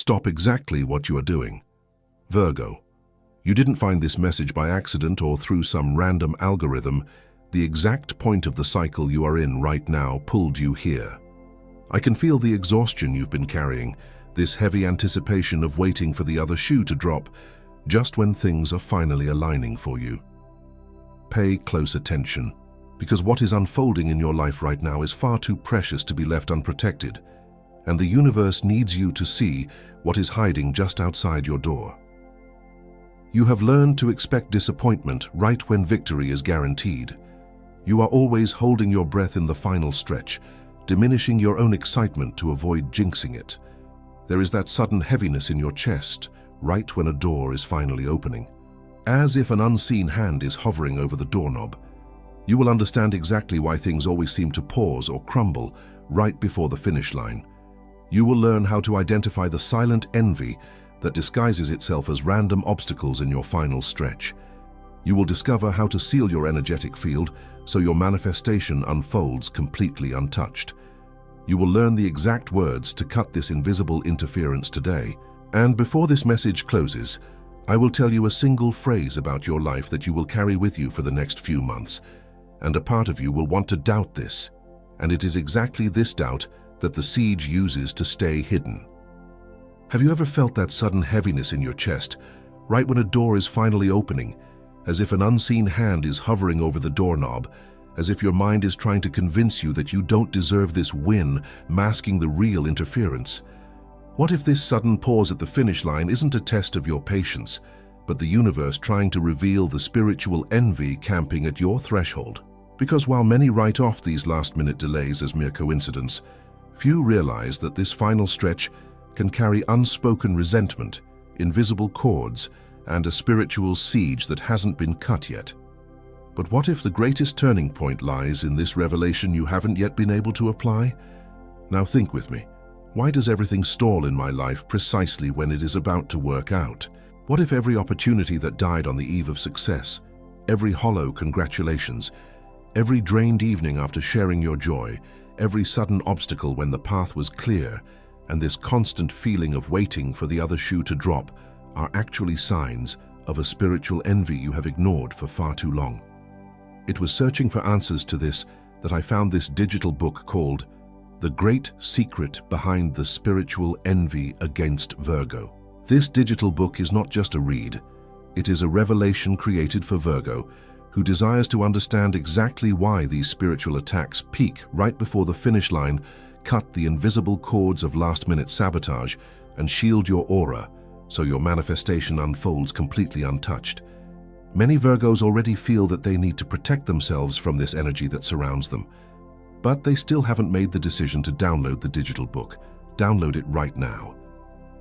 Stop exactly what you are doing. Virgo, you didn't find this message by accident or through some random algorithm. The exact point of the cycle you are in right now pulled you here. I can feel the exhaustion you've been carrying, this heavy anticipation of waiting for the other shoe to drop, just when things are finally aligning for you. Pay close attention, because what is unfolding in your life right now is far too precious to be left unprotected, and the universe needs you to see what is hiding just outside your door. You have learned to expect disappointment right when victory is guaranteed. You are always holding your breath in the final stretch, diminishing your own excitement to avoid jinxing it. There is that sudden heaviness in your chest right when a door is finally opening, as if an unseen hand is hovering over the doorknob. You will understand exactly why things always seem to pause or crumble right before the finish line. You will learn how to identify the silent envy that disguises itself as random obstacles in your final stretch. You will discover how to seal your energetic field so your manifestation unfolds completely untouched. You will learn the exact words to cut this invisible interference today. And before this message closes, I will tell you a single phrase about your life that you will carry with you for the next few months. And a part of you will want to doubt this. And it is exactly this doubt that the siege uses to stay hidden. Have you ever felt that sudden heaviness in your chest, right when a door is finally opening, as if an unseen hand is hovering over the doorknob, as if your mind is trying to convince you that you don't deserve this win, masking the real interference? What if this sudden pause at the finish line isn't a test of your patience, but the universe trying to reveal the spiritual envy camping at your threshold? Because while many write off these last-minute delays as mere coincidence, few realize that this final stretch can carry unspoken resentment, invisible cords, and a spiritual siege that hasn't been cut yet. But what if the greatest turning point lies in this revelation you haven't yet been able to apply? Now think with me. Why does everything stall in my life precisely when it is about to work out? What if every opportunity that died on the eve of success, every hollow congratulations, every drained evening after sharing your joy, every sudden obstacle when the path was clear, and this constant feeling of waiting for the other shoe to drop are actually signs of a spiritual envy you have ignored for far too long? It was searching for answers to this that I found this digital book called The Great Secret Behind the Spiritual Envy Against Virgo. This digital book is not just a read, it is a revelation created for Virgo, who desires to understand exactly why these spiritual attacks peak right before the finish line, cut the invisible cords of last-minute sabotage, and shield your aura so your manifestation unfolds completely untouched. Many Virgos already feel that they need to protect themselves from this energy that surrounds them, but they still haven't made the decision to download the digital book. Download it right now.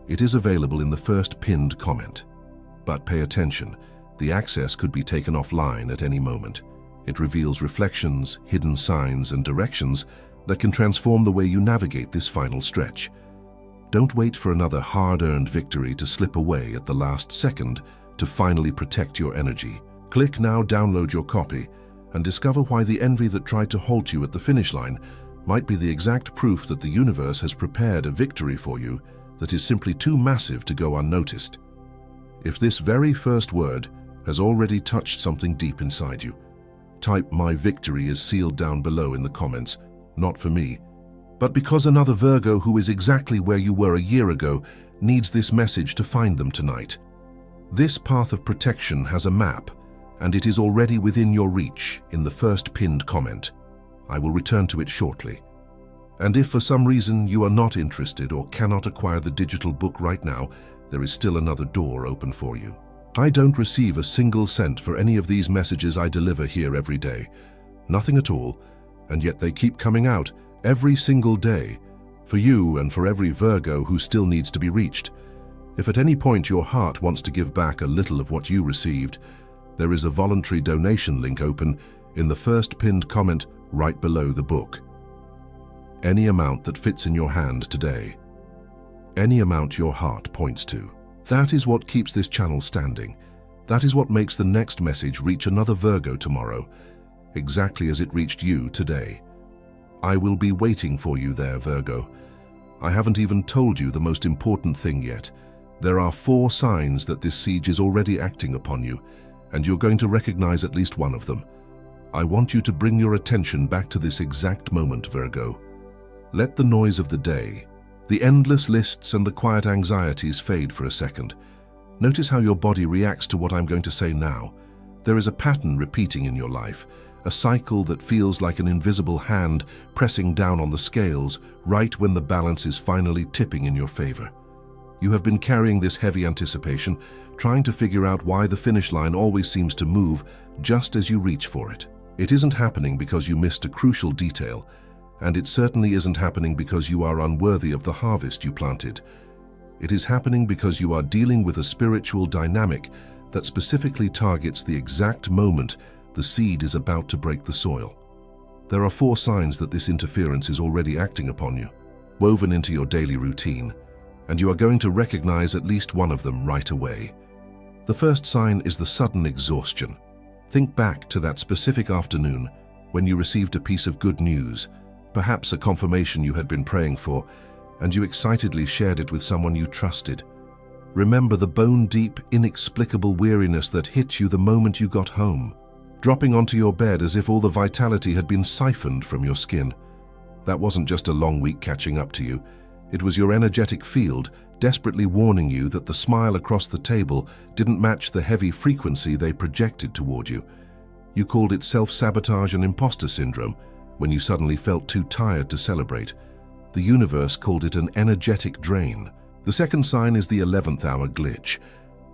It is available in the first pinned comment. But pay attention, the access could be taken offline at any moment. It reveals reflections, hidden signs, and directions that can transform the way you navigate this final stretch. Don't wait for another hard-earned victory to slip away at the last second to finally protect your energy. Click now, download your copy, and discover why the envy that tried to halt you at the finish line might be the exact proof that the universe has prepared a victory for you that is simply too massive to go unnoticed. If this very first word has already touched something deep inside you, type "My victory is sealed" down below in the comments. Not for me, but because another Virgo who is exactly where you were a year ago needs this message to find them tonight. This path of protection has a map, and it is already within your reach in the first pinned comment. I will return to it shortly. And if for some reason you are not interested or cannot acquire the digital book right now, there is still another door open for you. I don't receive a single cent for any of these messages I deliver here every day. Nothing at all. And yet they keep coming out every single day, for you and for every Virgo who still needs to be reached. If at any point your heart wants to give back a little of what you received, there is a voluntary donation link open in the first pinned comment right below the book. Any amount that fits in your hand today, any amount your heart points to, that is what keeps this channel standing. That is what makes the next message reach another Virgo tomorrow, exactly as it reached you today. I will be waiting for you there, Virgo. I haven't even told you the most important thing yet. There are 4 signs that this siege is already acting upon you, and you're going to recognize at least one of them. I want you to bring your attention back to this exact moment, Virgo. Let the noise of the day, the endless lists and the quiet anxieties fade for a second. Notice how your body reacts to what I'm going to say now. There is a pattern repeating in your life, a cycle that feels like an invisible hand pressing down on the scales right when the balance is finally tipping in your favor. You have been carrying this heavy anticipation, trying to figure out why the finish line always seems to move just as you reach for it. It isn't happening because you missed a crucial detail, and it certainly isn't happening because you are unworthy of the harvest you planted. It is happening because you are dealing with a spiritual dynamic that specifically targets the exact moment the seed is about to break the soil. There are 4 signs that this interference is already acting upon you, woven into your daily routine, and you are going to recognize at least one of them right away. The first sign is the sudden exhaustion. Think back to that specific afternoon when you received a piece of good news, perhaps a confirmation you had been praying for, and you excitedly shared it with someone you trusted. Remember the bone-deep, inexplicable weariness that hit you the moment you got home, dropping onto your bed as if all the vitality had been siphoned from your skin. That wasn't just a long week catching up to you. It was your energetic field desperately warning you that the smile across the table didn't match the heavy frequency they projected toward you. You called it self-sabotage and imposter syndrome when you suddenly felt too tired to celebrate. The universe called it an energetic drain. The second sign is the 11th hour glitch.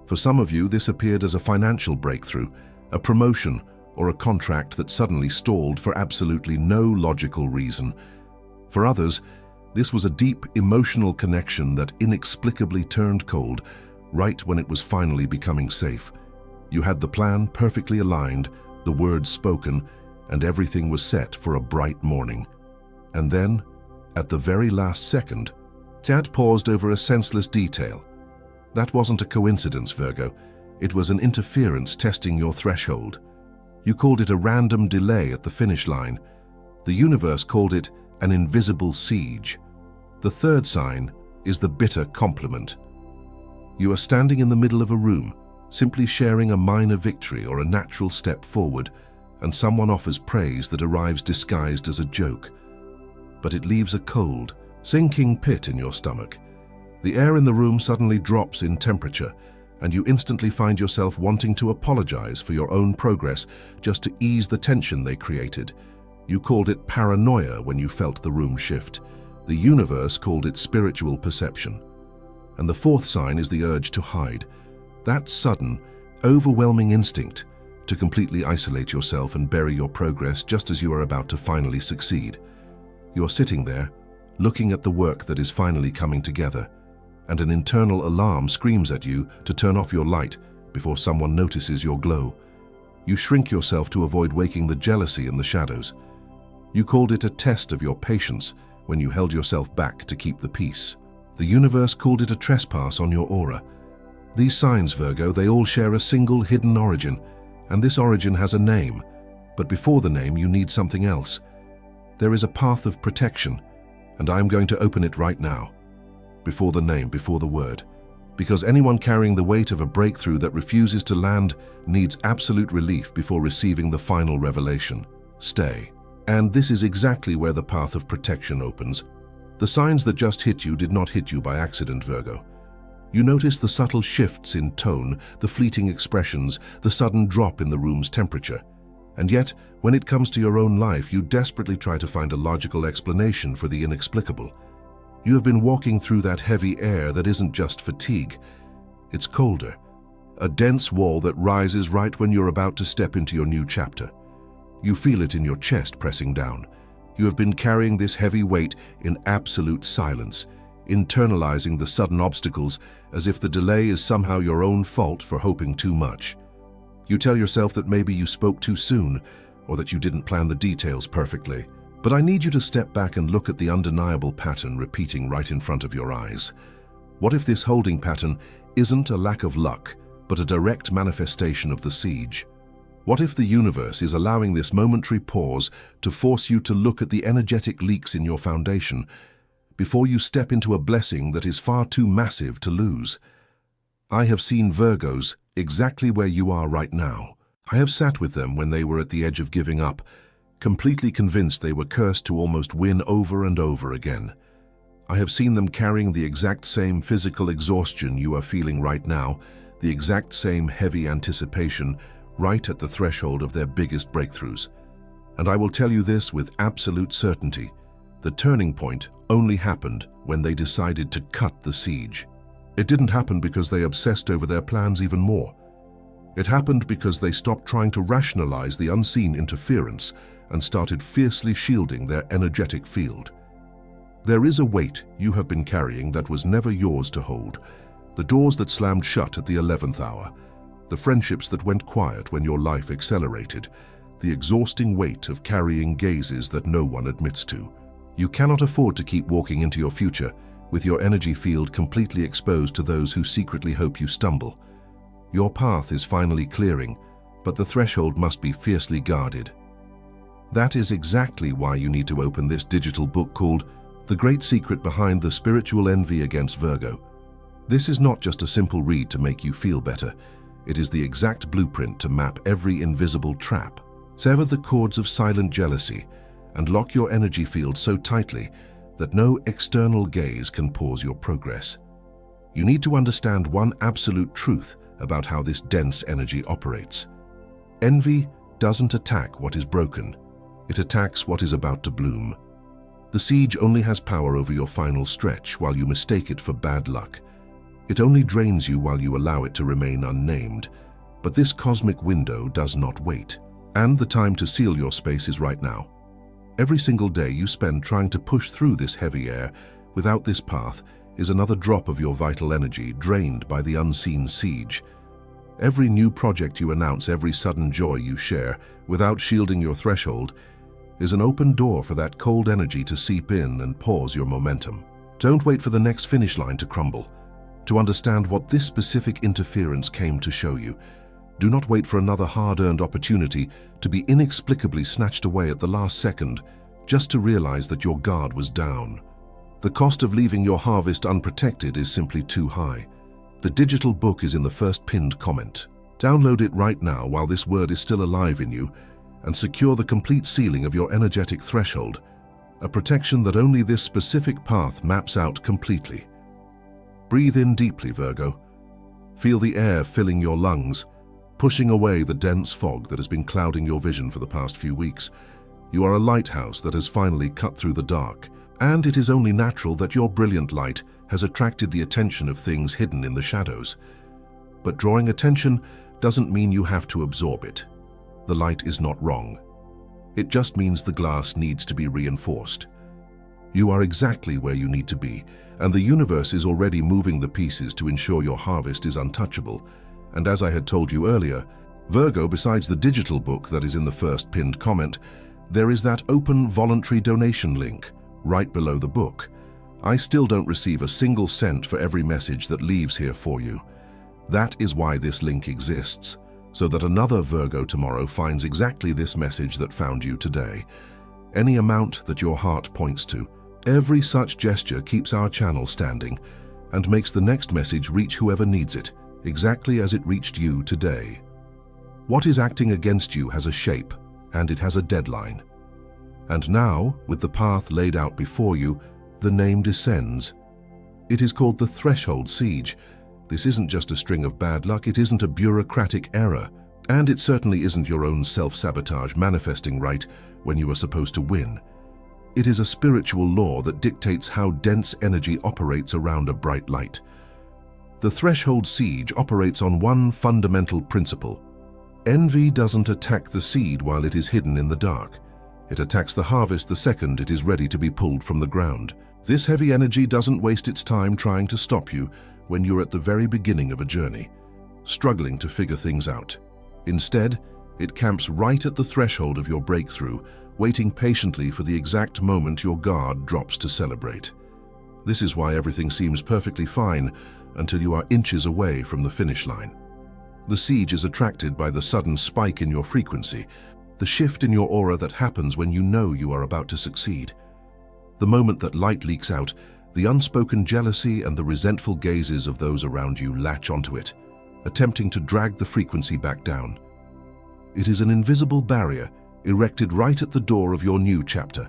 For some of you, this appeared as a financial breakthrough, a promotion, or a contract that suddenly stalled for absolutely no logical reason. For others, this was a deep emotional connection that inexplicably turned cold right when it was finally becoming safe. You had the plan perfectly aligned, the words spoken, and everything was set for a bright morning. And then, at the very last second, Dad paused over a senseless detail. That wasn't a coincidence, Virgo. It was an interference testing your threshold. You called it a random delay at the finish line. The universe called it an invisible siege. The third sign is the bitter compliment. You are standing in the middle of a room, simply sharing a minor victory or a natural step forward, and someone offers praise that arrives disguised as a joke. But it leaves a cold, sinking pit in your stomach. The air in the room suddenly drops in temperature, and you instantly find yourself wanting to apologize for your own progress just to ease the tension they created. You called it paranoia when you felt the room shift. The universe called it spiritual perception. And the fourth sign is the urge to hide. That sudden, overwhelming instinct to completely isolate yourself and bury your progress just as you are about to finally succeed. You're sitting there, looking at the work that is finally coming together, and an internal alarm screams at you to turn off your light before someone notices your glow. You shrink yourself to avoid waking the jealousy in the shadows. You called it a test of your patience when you held yourself back to keep the peace. The universe called it a trespass on your aura. These signs, Virgo, they all share a single hidden origin, and this origin has a name. But before the name, you need something else. There is a path of protection, and I'm going to open it right now. Before the name, before the word. Because anyone carrying the weight of a breakthrough that refuses to land needs absolute relief before receiving the final revelation. Stay. And this is exactly where the path of protection opens. The signs that just hit you did not hit you by accident, Virgo. You notice the subtle shifts in tone, the fleeting expressions, the sudden drop in the room's temperature. And yet, when it comes to your own life, you desperately try to find a logical explanation for the inexplicable. You have been walking through that heavy air that isn't just fatigue. It's colder. A dense wall that rises right when you're about to step into your new chapter. You feel it in your chest pressing down. You have been carrying this heavy weight in absolute silence, internalizing the sudden obstacles as if the delay is somehow your own fault for hoping too much. You tell yourself that maybe you spoke too soon, or that you didn't plan the details perfectly. But I need you to step back and look at the undeniable pattern repeating right in front of your eyes. What if this holding pattern isn't a lack of luck, but a direct manifestation of the siege? What if the universe is allowing this momentary pause to force you to look at the energetic leaks in your foundation? before you step into a blessing that is far too massive to lose. I have seen Virgos exactly where you are right now. I have sat with them when they were at the edge of giving up, completely convinced they were cursed to almost win over and over again. I have seen them carrying the exact same physical exhaustion you are feeling right now, the exact same heavy anticipation, right at the threshold of their biggest breakthroughs. And I will tell you this with absolute certainty. The turning point only happened when they decided to cut the siege. It didn't happen because they obsessed over their plans even more. It happened because they stopped trying to rationalize the unseen interference and started fiercely shielding their energetic field. There is a weight you have been carrying that was never yours to hold. The doors that slammed shut at the 11th hour, the friendships that went quiet when your life accelerated, the exhausting weight of carrying gazes that no one admits to. You cannot afford to keep walking into your future with your energy field completely exposed to those who secretly hope you stumble. Your path is finally clearing, but the threshold must be fiercely guarded. That is exactly why you need to open this digital book called The Great Secret Behind the Spiritual Envy Against Virgo. This is not just a simple read to make you feel better. It is the exact blueprint to map every invisible trap. Sever the cords of silent jealousy and lock your energy field so tightly that no external gaze can pause your progress. You need to understand one absolute truth about how this dense energy operates. Envy doesn't attack what is broken. It attacks what is about to bloom. The siege only has power over your final stretch while you mistake it for bad luck. It only drains you while you allow it to remain unnamed. But this cosmic window does not wait. And the time to seal your space is right now. Every single day you spend trying to push through this heavy air without this path is another drop of your vital energy drained by the unseen siege. Every new project you announce, every sudden joy you share without shielding your threshold is an open door for that cold energy to seep in and pause your momentum. Don't wait for the next finish line to crumble. To understand what this specific interference came to show you, do not wait for another hard-earned opportunity to be inexplicably snatched away at the last second just to realize that your guard was down. The cost of leaving your harvest unprotected is simply too high. The digital book is in the first pinned comment. Download it right now while this word is still alive in you and secure the complete sealing of your energetic threshold, a protection that only this specific path maps out completely. Breathe in deeply, Virgo. Feel the air filling your lungs, pushing away the dense fog that has been clouding your vision for the past few weeks. You are a lighthouse that has finally cut through the dark, and it is only natural that your brilliant light has attracted the attention of things hidden in the shadows. But drawing attention doesn't mean you have to absorb it. The light is not wrong. It just means the glass needs to be reinforced. You are exactly where you need to be, and the universe is already moving the pieces to ensure your harvest is untouchable. And as I had told you earlier, Virgo, besides the digital book that is in the first pinned comment, there is that open voluntary donation link right below the book. I still don't receive a single cent for every message that leaves here for you. That is why this link exists, so that another Virgo tomorrow finds exactly this message that found you today. Any amount that your heart points to, every such gesture keeps our channel standing and makes the next message reach whoever needs it, exactly as it reached you today. What is acting against you has a shape, and it has a deadline. And now, with the path laid out before you, the name descends. It is called the threshold siege. This isn't just a string of bad luck, it isn't a bureaucratic error, and it certainly isn't your own self-sabotage manifesting right when you are supposed to win. It is a spiritual law that dictates how dense energy operates around a bright light. The threshold siege operates on one fundamental principle. Envy doesn't attack the seed while it is hidden in the dark. It attacks the harvest the second it is ready to be pulled from the ground. This heavy energy doesn't waste its time trying to stop you when you're at the very beginning of a journey, struggling to figure things out. Instead, it camps right at the threshold of your breakthrough, waiting patiently for the exact moment your guard drops to celebrate. This is why everything seems perfectly fine until you are inches away from the finish line. The siege is attracted by the sudden spike in your frequency, the shift in your aura that happens when you know you are about to succeed. The moment that light leaks out, the unspoken jealousy and the resentful gazes of those around you latch onto it, attempting to drag the frequency back down. It is an invisible barrier erected right at the door of your new chapter,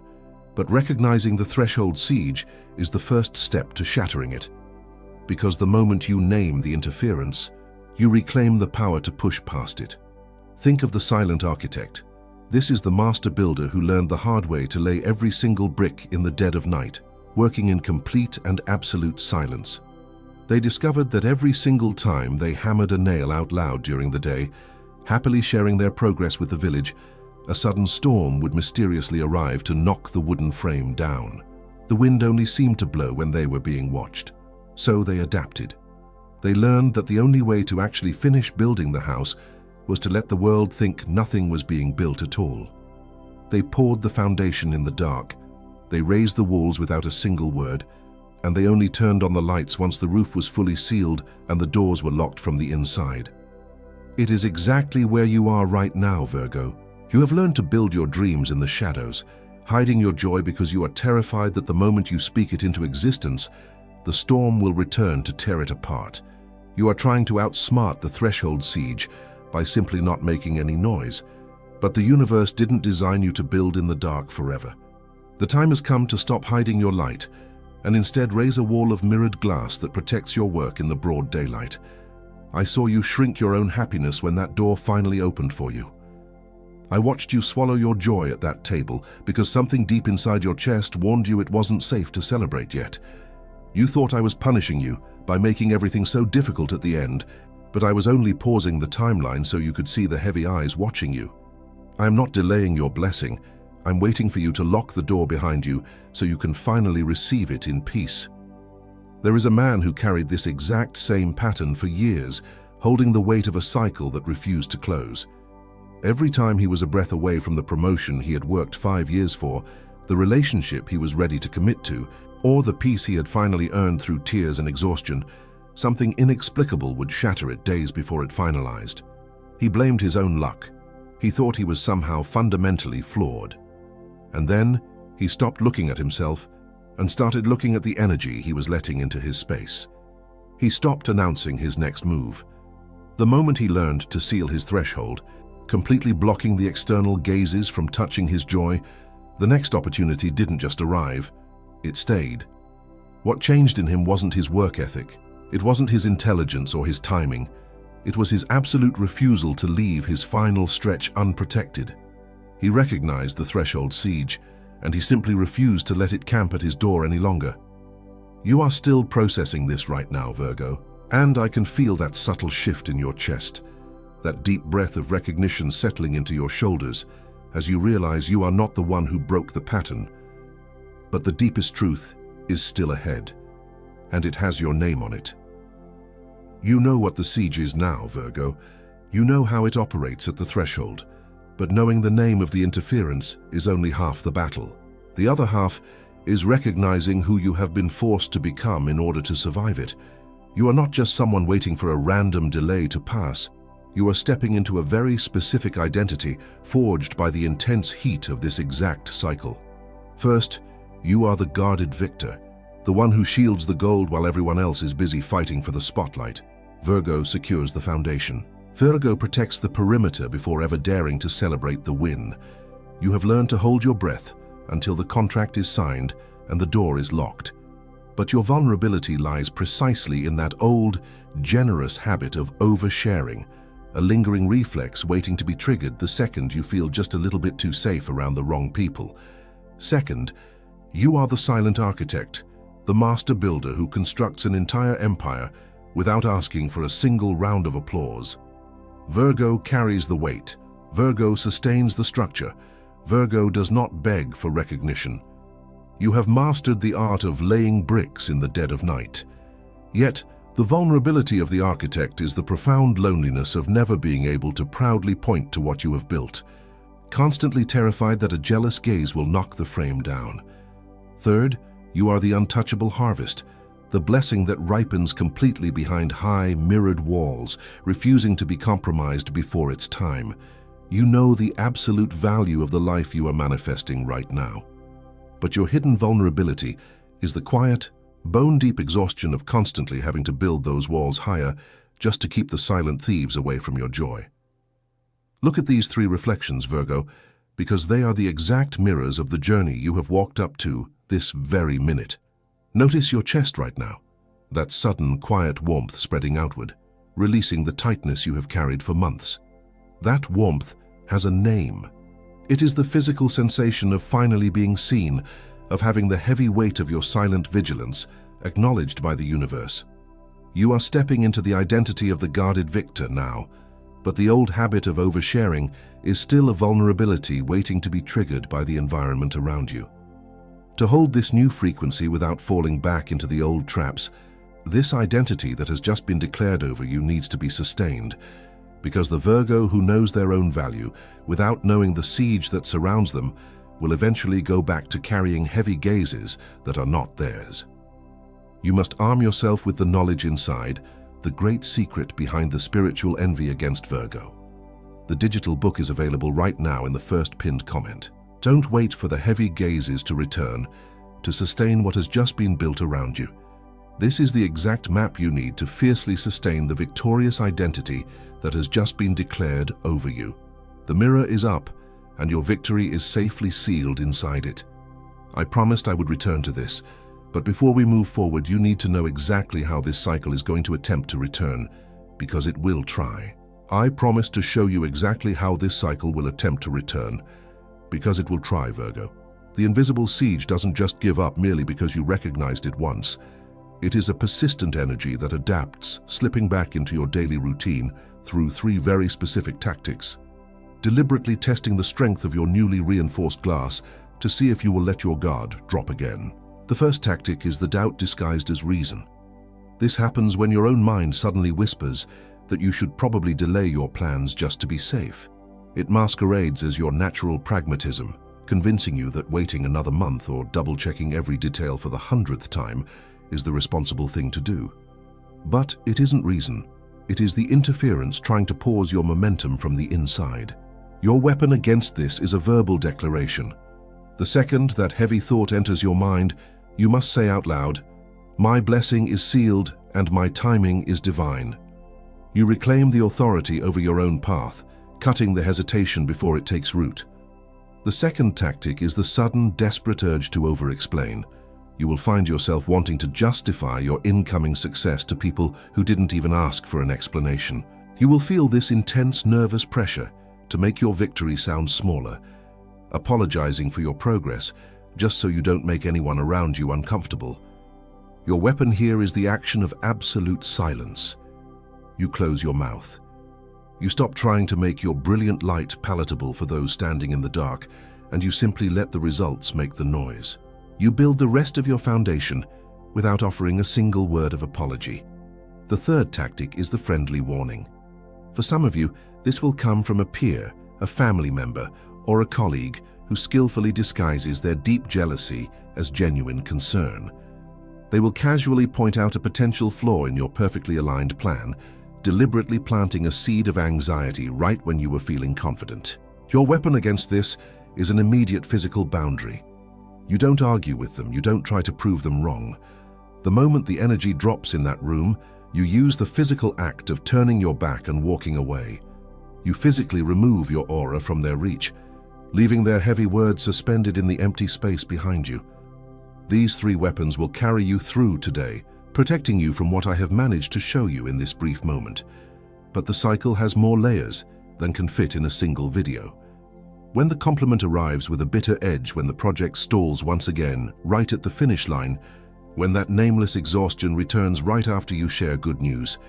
but recognizing the threshold siege is the first step to shattering it. Because the moment you name the interference, you reclaim the power to push past it. Think of the silent architect. This is the master builder who learned the hard way to lay every single brick in the dead of night, working in complete and absolute silence. They discovered that every single time they hammered a nail out loud during the day, happily sharing their progress with the village, a sudden storm would mysteriously arrive to knock the wooden frame down. The wind only seemed to blow when they were being watched. So they adapted. They learned that the only way to actually finish building the house was to let the world think nothing was being built at all. They poured the foundation in the dark. They raised the walls without a single word, and they only turned on the lights once the roof was fully sealed and the doors were locked from the inside. It is exactly where you are right now, Virgo. You have learned to build your dreams in the shadows, hiding your joy because you are terrified that the moment you speak it into existence, the storm will return to tear it apart. You are trying to outsmart the threshold siege by simply not making any noise, but the universe didn't design you to build in the dark forever. The time has come to stop hiding your light and instead raise a wall of mirrored glass that protects your work in the broad daylight. I saw you shrink your own happiness when that door finally opened for you. I watched you swallow your joy at that table because something deep inside your chest warned you it wasn't safe to celebrate yet. You thought I was punishing you by making everything so difficult at the end, but I was only pausing the timeline so you could see the heavy eyes watching you. I am not delaying your blessing. I'm waiting for you to lock the door behind you so you can finally receive it in peace. There is a man who carried this exact same pattern for years, holding the weight of a cycle that refused to close. Every time he was a breath away from the promotion he had worked 5 years for, the relationship he was ready to commit to, or the peace he had finally earned through tears and exhaustion, something inexplicable would shatter it days before it finalized. He blamed his own luck. He thought he was somehow fundamentally flawed. And then he stopped looking at himself and started looking at the energy he was letting into his space. He stopped announcing his next move. The moment he learned to seal his threshold, completely blocking the external gazes from touching his joy, the next opportunity didn't just arrive, it stayed. What changed in him wasn't his work ethic. It wasn't his intelligence or his timing. It was his absolute refusal to leave his final stretch unprotected. He recognized the threshold siege, and he simply refused to let it camp at his door any longer. You are still processing this right now, Virgo, and I can feel that subtle shift in your chest, that deep breath of recognition settling into your shoulders as you realize you are not the one who broke the pattern. But the deepest truth is still ahead, and it has your name on it. You know what the siege is now, Virgo. You know how it operates at the threshold, but knowing the name of the interference is only half the battle. The other half is recognizing who you have been forced to become in order to survive it. You are not just someone waiting for a random delay to pass. You are stepping into a very specific identity forged by the intense heat of this exact cycle. First, you are the guarded victor, the one who shields the gold while everyone else is busy fighting for the spotlight. Virgo secures the foundation. Virgo protects the perimeter before ever daring to celebrate the win. You have learned to hold your breath until the contract is signed and the door is locked. But your vulnerability lies precisely in that old, generous habit of oversharing, a lingering reflex waiting to be triggered the second you feel just a little bit too safe around the wrong people. Second, you are the silent architect, the master builder who constructs an entire empire without asking for a single round of applause. Virgo carries the weight. Virgo sustains the structure. Virgo does not beg for recognition. You have mastered the art of laying bricks in the dead of night. Yet, the vulnerability of the architect is the profound loneliness of never being able to proudly point to what you have built, constantly terrified that a jealous gaze will knock the frame down. Third, you are the untouchable harvest, the blessing that ripens completely behind high, mirrored walls, refusing to be compromised before its time. You know the absolute value of the life you are manifesting right now. But your hidden vulnerability is the quiet, bone-deep exhaustion of constantly having to build those walls higher just to keep the silent thieves away from your joy. Look at these 3 reflections, Virgo, because they are the exact mirrors of the journey you have walked up to this very minute. Notice your chest right now, that sudden, quiet warmth spreading outward, releasing the tightness you have carried for months. That warmth has a name. It is the physical sensation of finally being seen, of having the heavy weight of your silent vigilance acknowledged by the universe. You are stepping into the identity of the guarded victor now, but the old habit of oversharing is still a vulnerability waiting to be triggered by the environment around you. To hold this new frequency without falling back into the old traps, this identity that has just been declared over you needs to be sustained, because the Virgo who knows their own value without knowing the siege that surrounds them will eventually go back to carrying heavy gazes that are not theirs. You must arm yourself with the knowledge inside, the great secret behind the spiritual envy against Virgo. The digital book is available right now in the first pinned comment. Don't wait for the heavy gazes to return, to sustain what has just been built around you. This is the exact map you need to fiercely sustain the victorious identity that has just been declared over you. The mirror is up, and your victory is safely sealed inside it. I promised I would return to this, but before we move forward, you need to know exactly how this cycle is going to attempt to return, because it will try. I promise to show you exactly how this cycle will attempt to return, because it will try, Virgo. The invisible siege doesn't just give up merely because you recognized it once. It is a persistent energy that adapts, slipping back into your daily routine through 3 very specific tactics. Deliberately testing the strength of your newly reinforced glass to see if you will let your guard drop again. The first tactic is the doubt disguised as reason. This happens when your own mind suddenly whispers that you should probably delay your plans just to be safe. It masquerades as your natural pragmatism, convincing you that waiting another month or double-checking every detail for the 100th time is the responsible thing to do. But it isn't reason. It is the interference trying to pause your momentum from the inside. Your weapon against this is a verbal declaration. The second that heavy thought enters your mind, you must say out loud, "My blessing is sealed and my timing is divine." You reclaim the authority over your own path, cutting the hesitation before it takes root. The second tactic is the sudden, desperate urge to over-explain. You will find yourself wanting to justify your incoming success to people who didn't even ask for an explanation. You will feel this intense, nervous pressure to make your victory sound smaller, apologizing for your progress just so you don't make anyone around you uncomfortable. Your weapon here is the action of absolute silence. You close your mouth. You stop trying to make your brilliant light palatable for those standing in the dark, and you simply let the results make the noise. You build the rest of your foundation without offering a single word of apology. The third tactic is the friendly warning. For some of you, this will come from a peer, a family member, or a colleague who skillfully disguises their deep jealousy as genuine concern. They will casually point out a potential flaw in your perfectly aligned plan, deliberately planting a seed of anxiety right when you were feeling confident. Your weapon against this is an immediate physical boundary. You don't argue with them, you don't try to prove them wrong. The moment the energy drops in that room, you use the physical act of turning your back and walking away. You physically remove your aura from their reach, leaving their heavy words suspended in the empty space behind you. These 3 weapons will carry you through today, protecting you from what I have managed to show you in this brief moment. But the cycle has more layers than can fit in a single video. When the compliment arrives with a bitter edge, when the project stalls once again, right at the finish line, when that nameless exhaustion returns right after you share good news,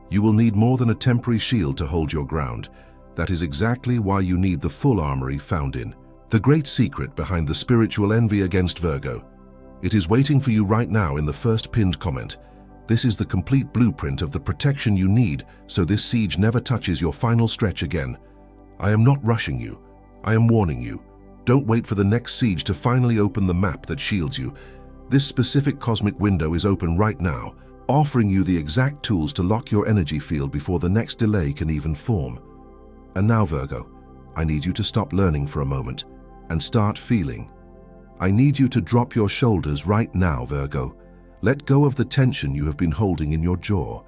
you will need more than a temporary shield to hold your ground. That is exactly why you need the full armory found in the great secret behind the spiritual envy against Virgo. It is waiting for you right now in the first pinned comment. This is the complete blueprint of the protection you need so this siege never touches your final stretch again. I am not rushing you. I am warning you. Don't wait for the next siege to finally open the map that shields you. This specific cosmic window is open right now, offering you the exact tools to lock your energy field before the next delay can even form. And now, Virgo, I need you to stop learning for a moment and start feeling. I need you to drop your shoulders right now, Virgo. Let go of the tension you have been holding in your jaw,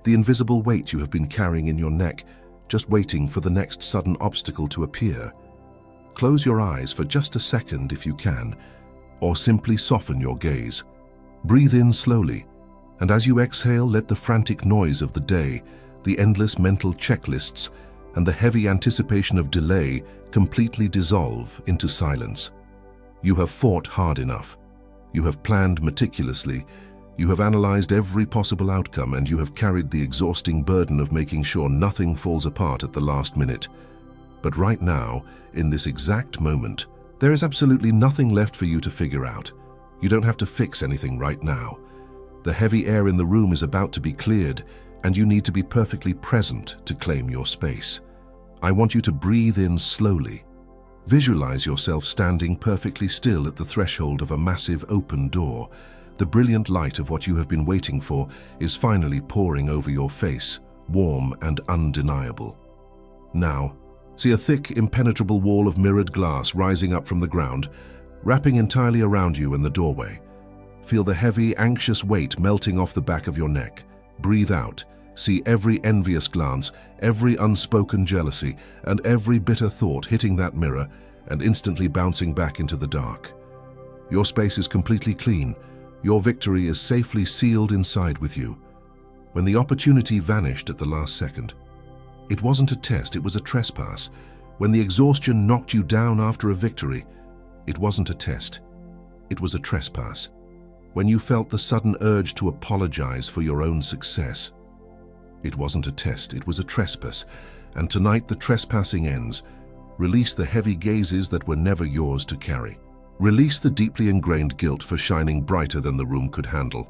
the invisible weight you have been carrying in your neck, just waiting for the next sudden obstacle to appear. Close your eyes for just a second if you can, or simply soften your gaze. Breathe in slowly, and as you exhale, let the frantic noise of the day, the endless mental checklists, and the heavy anticipation of delay completely dissolve into silence. You have fought hard enough. You have planned meticulously. You have analyzed every possible outcome, and you have carried the exhausting burden of making sure nothing falls apart at the last minute. But right now, in this exact moment, there is absolutely nothing left for you to figure out. You don't have to fix anything right now. The heavy air in the room is about to be cleared, and you need to be perfectly present to claim your space. I want you to breathe in slowly. Visualize yourself standing perfectly still at the threshold of a massive open door. The brilliant light of what you have been waiting for is finally pouring over your face, warm and undeniable. Now, see a thick, impenetrable wall of mirrored glass rising up from the ground, wrapping entirely around you in the doorway. Feel the heavy, anxious weight melting off the back of your neck. Breathe out. See every envious glance, every unspoken jealousy, and every bitter thought hitting that mirror and instantly bouncing back into the dark. Your space is completely clean. Your victory is safely sealed inside with you. When the opportunity vanished at the last second, it wasn't a test, it was a trespass. When the exhaustion knocked you down after a victory, it wasn't a test, it was a trespass. When you felt the sudden urge to apologize for your own success, it wasn't a test, it was a trespass. And tonight the trespassing ends. Release the heavy gazes that were never yours to carry. Release the deeply ingrained guilt for shining brighter than the room could handle.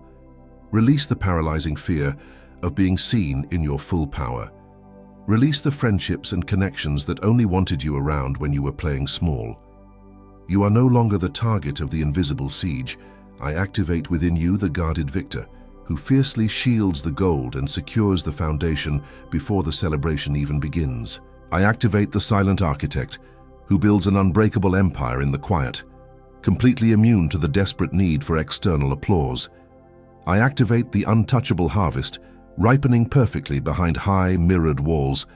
Release the paralyzing fear of being seen in your full power. Release the friendships and connections that only wanted you around when you were playing small. You are no longer the target of the invisible siege. I activate within you the guarded victor, who fiercely shields the gold and secures the foundation before the celebration even begins. I activate the silent architect, who builds an unbreakable empire in the quiet, completely immune to the desperate need for external applause. I activate the untouchable harvest, ripening perfectly behind high, mirrored walls,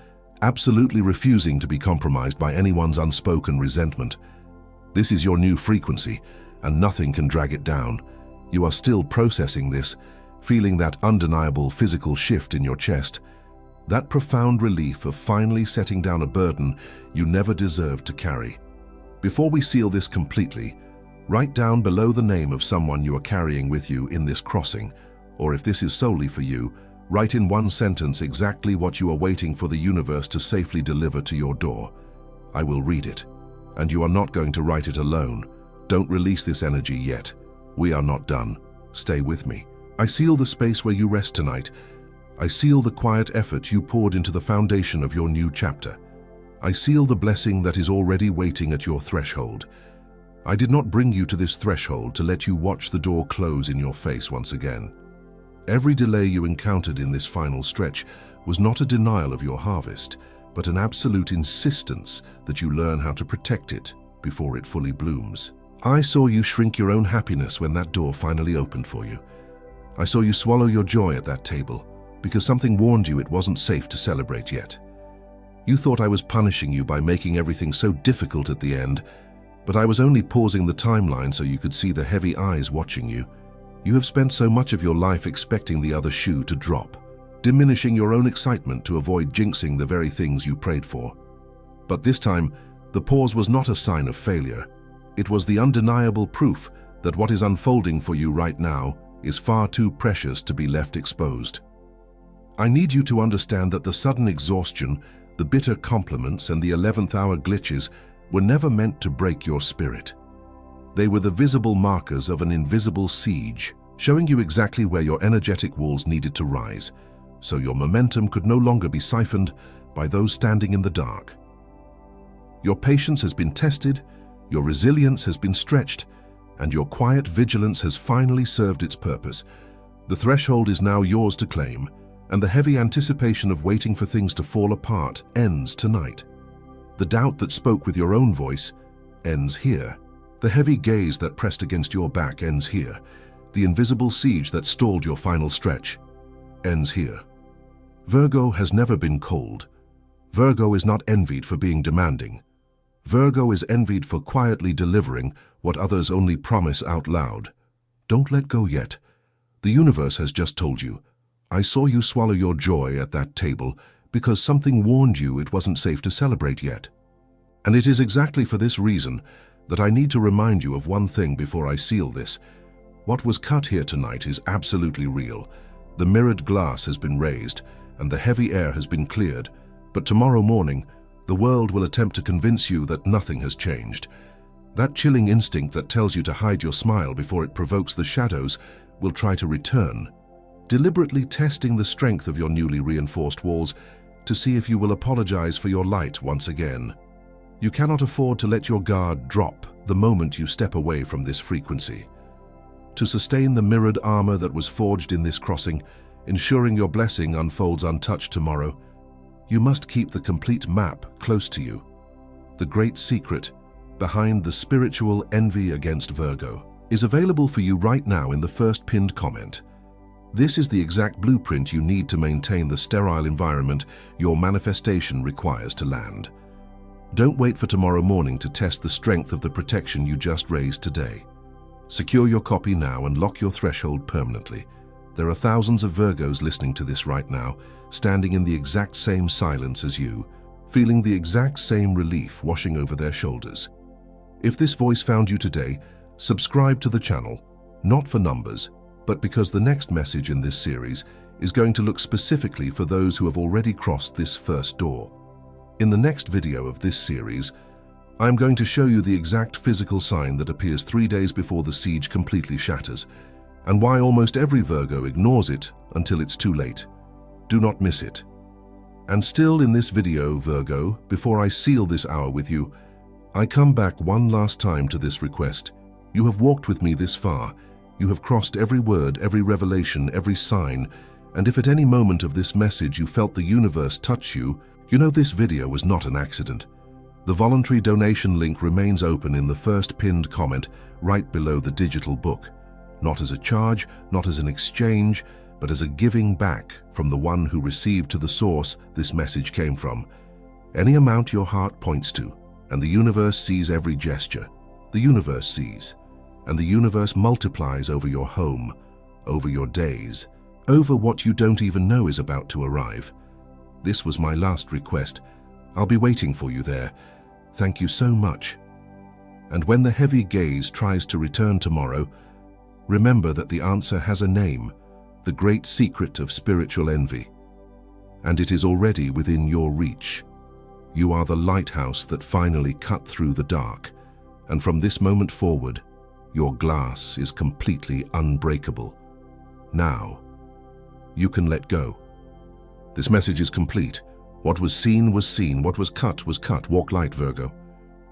absolutely refusing to be compromised by anyone's unspoken resentment. This is your new frequency, and nothing can drag it down. You are still processing this, feeling that undeniable physical shift in your chest, that profound relief of finally setting down a burden you never deserved to carry. Before we seal this completely, write down below the name of someone you are carrying with you in this crossing, or if this is solely for you, write in one sentence exactly what you are waiting for the universe to safely deliver to your door. I will read it, and you are not going to write it alone. Don't release this energy yet. We are not done. Stay with me. I seal the space where you rest tonight. I seal the quiet effort you poured into the foundation of your new chapter. I seal the blessing that is already waiting at your threshold. I did not bring you to this threshold to let you watch the door close in your face once again. Every delay you encountered in this final stretch was not a denial of your harvest, but an absolute insistence that you learn how to protect it before it fully blooms. I saw you shrink your own happiness when that door finally opened for you. I saw you swallow your joy at that table, because something warned you it wasn't safe to celebrate yet. You thought I was punishing you by making everything so difficult at the end, but I was only pausing the timeline so you could see the heavy eyes watching you. You have spent so much of your life expecting the other shoe to drop, diminishing your own excitement to avoid jinxing the very things you prayed for. But this time, the pause was not a sign of failure. It was the undeniable proof that what is unfolding for you right now is far too precious to be left exposed. I need you to understand that the sudden exhaustion, the bitter compliments, and the 11th hour glitches were never meant to break your spirit. They were the visible markers of an invisible siege, showing you exactly where your energetic walls needed to rise, so your momentum could no longer be siphoned by those standing in the dark. Your patience has been tested, your resilience has been stretched, and your quiet vigilance has finally served its purpose. The threshold is now yours to claim, and the heavy anticipation of waiting for things to fall apart ends tonight. The doubt that spoke with your own voice ends here. The heavy gaze that pressed against your back ends here. The invisible siege that stalled your final stretch ends here. Virgo has never been cold. Virgo is not envied for being demanding. Virgo is envied for quietly delivering what others only promise out loud. Don't let go yet. The universe has just told you, I saw you swallow your joy at that table because something warned you it wasn't safe to celebrate yet. And it is exactly for this reason that I need to remind you of one thing before I seal this. What was cut here tonight is absolutely real. The mirrored glass has been raised and the heavy air has been cleared, but tomorrow morning, the world will attempt to convince you that nothing has changed. That chilling instinct that tells you to hide your smile before it provokes the shadows will try to return, deliberately testing the strength of your newly reinforced walls to see if you will apologize for your light once again. You cannot afford to let your guard drop the moment you step away from this frequency. To sustain the mirrored armor that was forged in this crossing, ensuring your blessing unfolds untouched tomorrow, you must keep the complete map close to you. The great secret behind the spiritual envy against Virgo is available for you right now in the first pinned comment. This is the exact blueprint you need to maintain the sterile environment your manifestation requires to land. Don't wait for tomorrow morning to test the strength of the protection you just raised today. Secure your copy now and lock your threshold permanently. There are thousands of Virgos listening to this right now, standing in the exact same silence as you, feeling the exact same relief washing over their shoulders. If this voice found you today, subscribe to the channel, not for numbers, but because the next message in this series is going to look specifically for those who have already crossed this first door. In the next video of this series, I'm going to show you the exact physical sign that appears 3 days before the siege completely shatters, and why almost every Virgo ignores it until it's too late. Do not miss it. And still in this video, Virgo, before I seal this hour with you, I come back one last time to this request. You have walked with me this far. You have crossed every word, every revelation, every sign, and if at any moment of this message you felt the universe touch you, you know this video was not an accident. The voluntary donation link remains open in the first pinned comment right below the digital book. Not as a charge, not as an exchange, but as a giving back from the one who received to the source this message came from. Any amount your heart points to, and the universe sees every gesture. The universe sees, and the universe multiplies over your home, over your days, over what you don't even know is about to arrive. This was my last request. I'll be waiting for you there. Thank you so much. And when the heavy gaze tries to return tomorrow, remember that the answer has a name, the great secret of spiritual envy. And it is already within your reach. You are the lighthouse that finally cut through the dark, and from this moment forward, your glass is completely unbreakable. Now, you can let go. This message is complete. What was seen was seen. What was cut was cut. Walk light, Virgo.